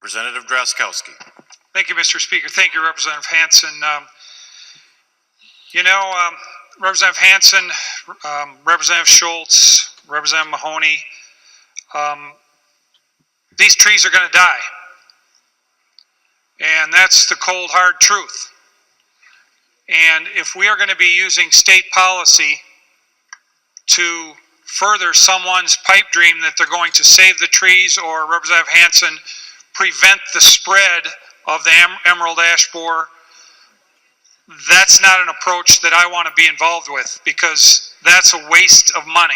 Representative Drazkowski. Thank you, Mr. Speaker. Thank you, Representative Hansen. Representative Hansen, Representative Schultz, Representative Mahoney, these trees are going to die. And that's the cold, hard truth. And if we are going to be using state policy to further someone's pipe dream that they're going to save the trees, or Representative Hansen, prevent the spread of the emerald ash borer, that's not an approach that I want to be involved with, because that's a waste of money.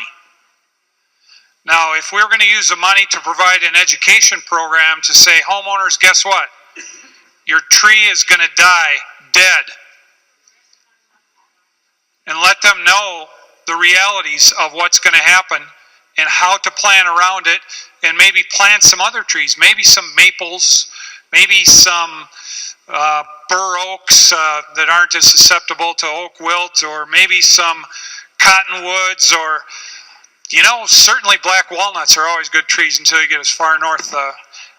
Now, if we're going to use the money to provide an education program to say, homeowners, guess what? Your tree is going to die dead. And let them know the realities of what's going to happen and how to plan around it, and maybe plant some other trees, maybe some maples, maybe some bur oaks that aren't as susceptible to oak wilt, or maybe some cottonwoods, or, certainly black walnuts are always good trees until you get as far north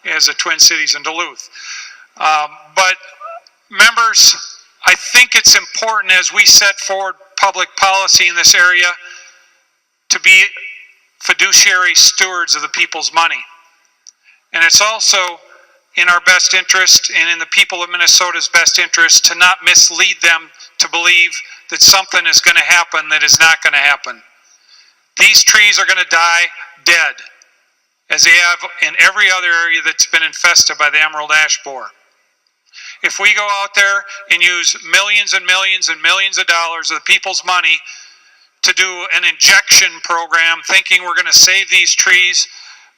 as the Twin Cities and Duluth. But members, I think it's important as we set forward public policy in this area to be fiduciary stewards of the people's money. And it's also in our best interest and in the people of Minnesota's best interest to not mislead them to believe that something is going to happen that is not going to happen. These trees are going to die dead, as they have in every other area that's been infested by the emerald ash borer. If we go out there and use millions and millions and millions of dollars of the people's money to do an injection program thinking we're going to save these trees,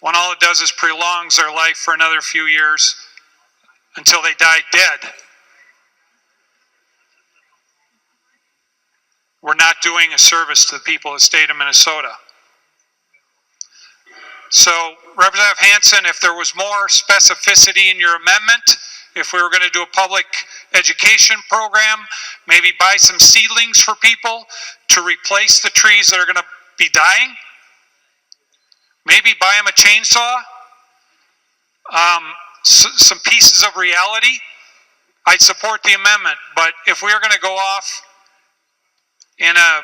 when all it does is prolongs their life for another few years until they die dead, we're not doing a service to the people of the state of Minnesota. So, Representative Hansen, if there was more specificity in your amendment, if we were going to do a public education program, maybe buy some seedlings for people to replace the trees that are going to be dying, maybe buy them a chainsaw, some pieces of reality, I'd support the amendment. But if we are going to go off in a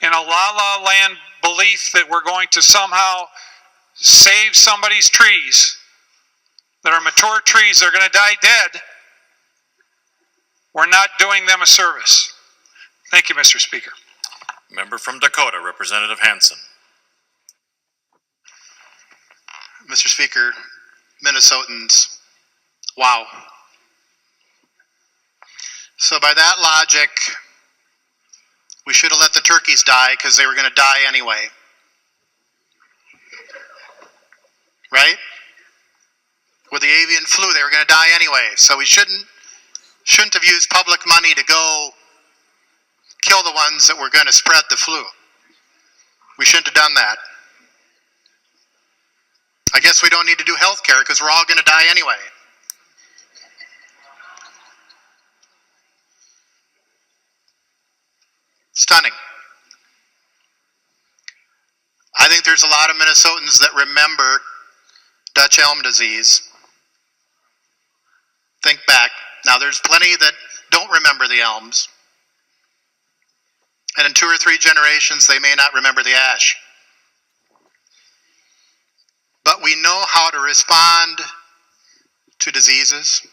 la-la land belief that we're going to somehow save somebody's trees that are mature trees that are going to die dead, we're not doing them a service. Thank you, Mr. Speaker. Member from Dakota, Representative Hansen. Mr. Speaker, Minnesotans, wow. So by that logic, we should have let the turkeys die because they were going to die anyway. Right? With the avian flu, they were going to die anyway. So we shouldn't have used public money to go kill the ones that were going to spread the flu. We shouldn't have done that. I guess we don't need to do health care because we're all going to die anyway. Stunning. I think there's a lot of Minnesotans that remember Dutch elm disease. Think back. Now there's plenty that don't remember the elms. And in 2 or 3 generations, they may not remember the ash. But we know how to respond to diseases.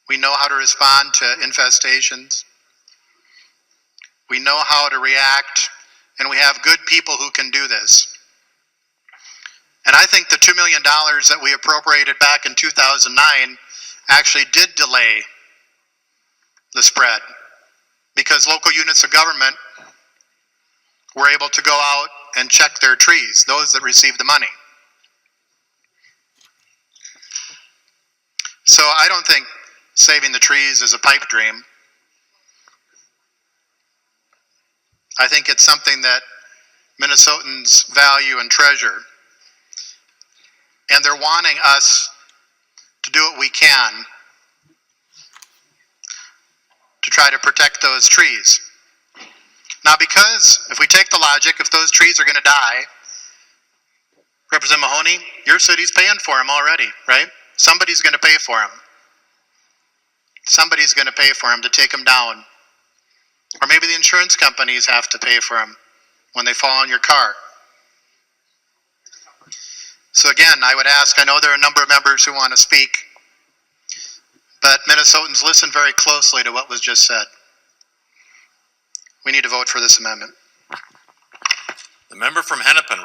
We know how to respond to infestations. We know how to react, and we have good people who can do this. And I think the $2 million that we appropriated back in 2009 actually did delay the spread, because local units of government were able to go out and check their trees, those that received the money. So I don't think saving the trees is a pipe dream. I think it's something that Minnesotans value and treasure. And they're wanting us to do what we can to try to protect those trees. Now, because if we take the logic, if those trees are going to die, Representative Mahoney, your city's paying for them already, right? Somebody's going to pay for them. Somebody's going to pay for them to take them down. Or maybe the insurance companies have to pay for them when they fall on your car. So again, I would ask, I know there are a number of members who want to speak, but Minnesotans, listen very closely to what was just said. We need to vote for this amendment. The member from Hennepin,